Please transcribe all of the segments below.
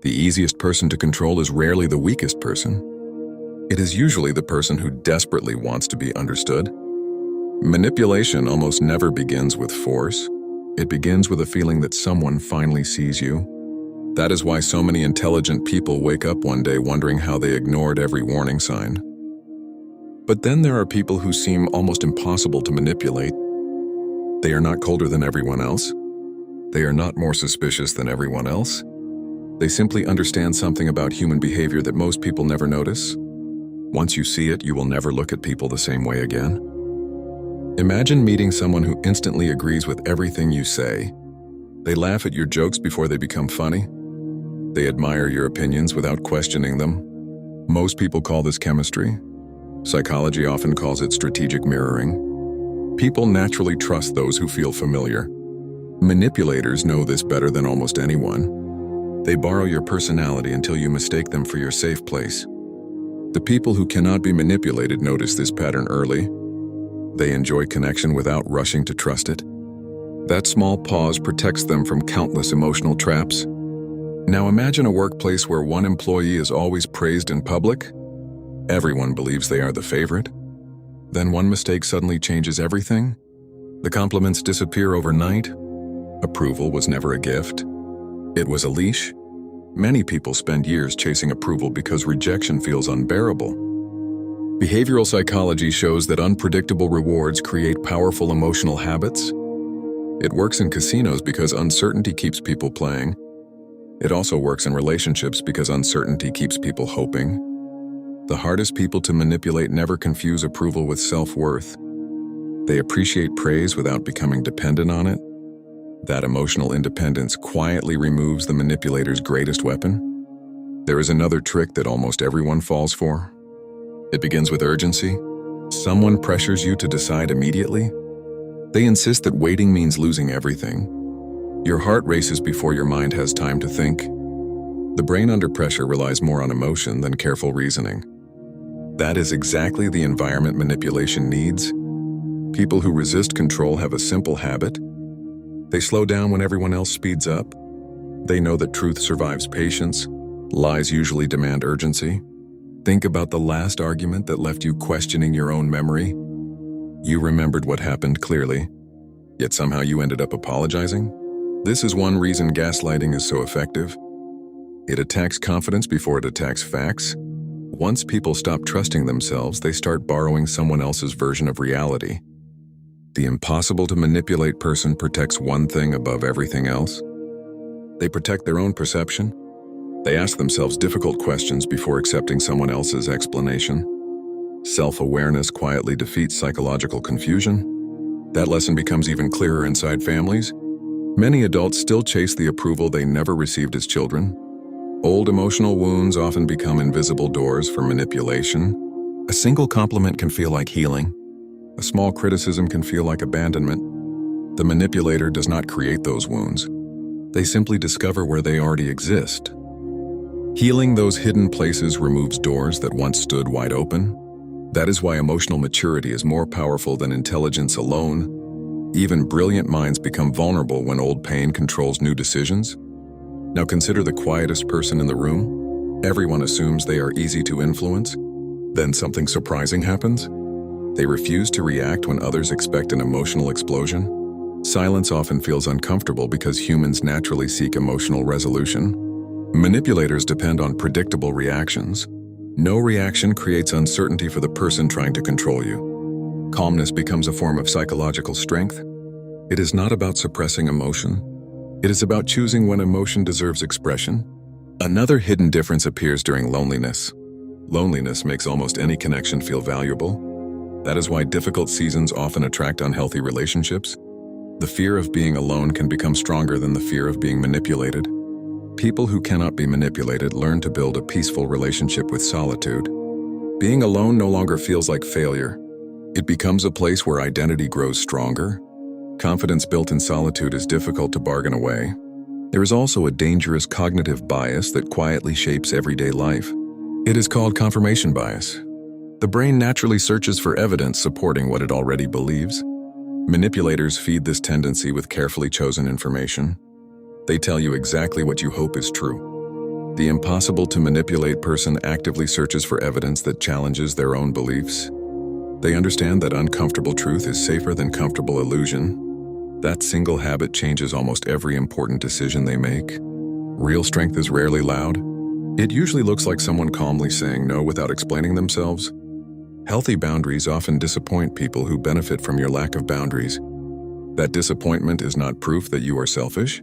The easiest person to control is rarely the weakest person. It is usually the person who desperately wants to be understood. Manipulation almost never begins with force. It begins with a feeling that someone finally sees you. That is why so many intelligent people wake up one day wondering how they ignored every warning sign. But then there are people who seem almost impossible to manipulate. They are not colder than everyone else. They are not more suspicious than everyone else. They simply understand something about human behavior that most people never notice. Once you see it, you will never look at people the same way again. Imagine meeting someone who instantly agrees with everything you say. They laugh at your jokes before they become funny. They admire your opinions without questioning them. Most people call this chemistry. Psychology often calls it strategic mirroring. People naturally trust those who feel familiar. Manipulators know this better than almost anyone. They borrow your personality until you mistake them for your safe place. The people who cannot be manipulated notice this pattern early. They enjoy connection without rushing to trust it. That small pause protects them from countless emotional traps. Now imagine a workplace where one employee is always praised in public. Everyone believes they are the favorite. Then one mistake suddenly changes everything. The compliments disappear overnight. Approval was never a gift. It was a leash. Many people spend years chasing approval because rejection feels unbearable. Behavioral psychology shows that unpredictable rewards create powerful emotional habits. It works in casinos because uncertainty keeps people playing. It also works in relationships because uncertainty keeps people hoping. The hardest people to manipulate never confuse approval with self-worth. They appreciate praise without becoming dependent on it. That emotional independence quietly removes the manipulator's greatest weapon. There is another trick that almost everyone falls for. It begins with urgency. Someone pressures you to decide immediately. They insist that waiting means losing everything. Your heart races before your mind has time to think. The brain under pressure relies more on emotion than careful reasoning. That is exactly the environment manipulation needs. People who resist control have a simple habit. They slow down when everyone else speeds up. They know that truth survives patience. Lies usually demand urgency. Think about the last argument that left you questioning your own memory. You remembered what happened clearly, yet somehow you ended up apologizing. This is one reason gaslighting is so effective. It attacks confidence before it attacks facts. Once people stop trusting themselves, they start borrowing someone else's version of reality. The impossible to manipulate person protects one thing above everything else. They protect their own perception. They ask themselves difficult questions before accepting someone else's explanation. Self-awareness quietly defeats psychological confusion. That lesson becomes even clearer inside families. Many adults still chase the approval they never received as children. Old emotional wounds often become invisible doors for manipulation. A single compliment can feel like healing. A small criticism can feel like abandonment. The manipulator does not create those wounds. They simply discover where they already exist. Healing those hidden places removes doors that once stood wide open. That is why emotional maturity is more powerful than intelligence alone. Even brilliant minds become vulnerable when old pain controls new decisions. Now consider the quietest person in the room. Everyone assumes they are easy to influence. Then something surprising happens. They refuse to react when others expect an emotional explosion. Silence often feels uncomfortable because humans naturally seek emotional resolution. Manipulators depend on predictable reactions. No reaction creates uncertainty for the person trying to control you. Calmness becomes a form of psychological strength. It is not about suppressing emotion. It is about choosing when emotion deserves expression. Another hidden difference appears during loneliness. Loneliness makes almost any connection feel valuable. That is why difficult seasons often attract unhealthy relationships. The fear of being alone can become stronger than the fear of being manipulated. People who cannot be manipulated learn to build a peaceful relationship with solitude. Being alone no longer feels like failure. It becomes a place where identity grows stronger. Confidence built in solitude is difficult to bargain away. There is also a dangerous cognitive bias that quietly shapes everyday life. It is called confirmation bias. The brain naturally searches for evidence supporting what it already believes. Manipulators feed this tendency with carefully chosen information. They tell you exactly what you hope is true. The impossible to manipulate person actively searches for evidence that challenges their own beliefs. They understand that uncomfortable truth is safer than comfortable illusion. That single habit changes almost every important decision they make. Real strength is rarely loud. It usually looks like someone calmly saying no without explaining themselves. Healthy boundaries often disappoint people who benefit from your lack of boundaries. That disappointment is not proof that you are selfish.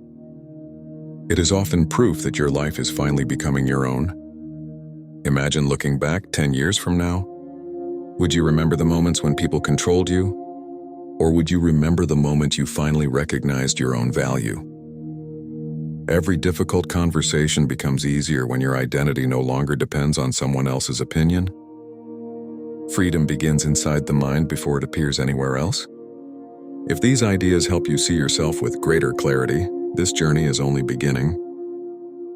It is often proof that your life is finally becoming your own. Imagine looking back 10 years from now. Would you remember the moments when people controlled you? Or would you remember the moment you finally recognized your own value? Every difficult conversation becomes easier when your identity no longer depends on someone else's opinion. Freedom begins inside the mind before it appears anywhere else. If these ideas help you see yourself with greater clarity, this journey is only beginning.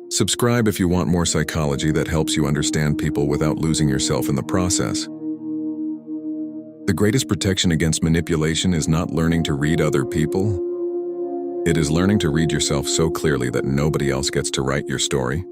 Subscribe if you want more psychology that helps you understand people without losing yourself in the process. The greatest protection against manipulation is not learning to read other people. It is learning to read yourself so clearly that nobody else gets to write your story.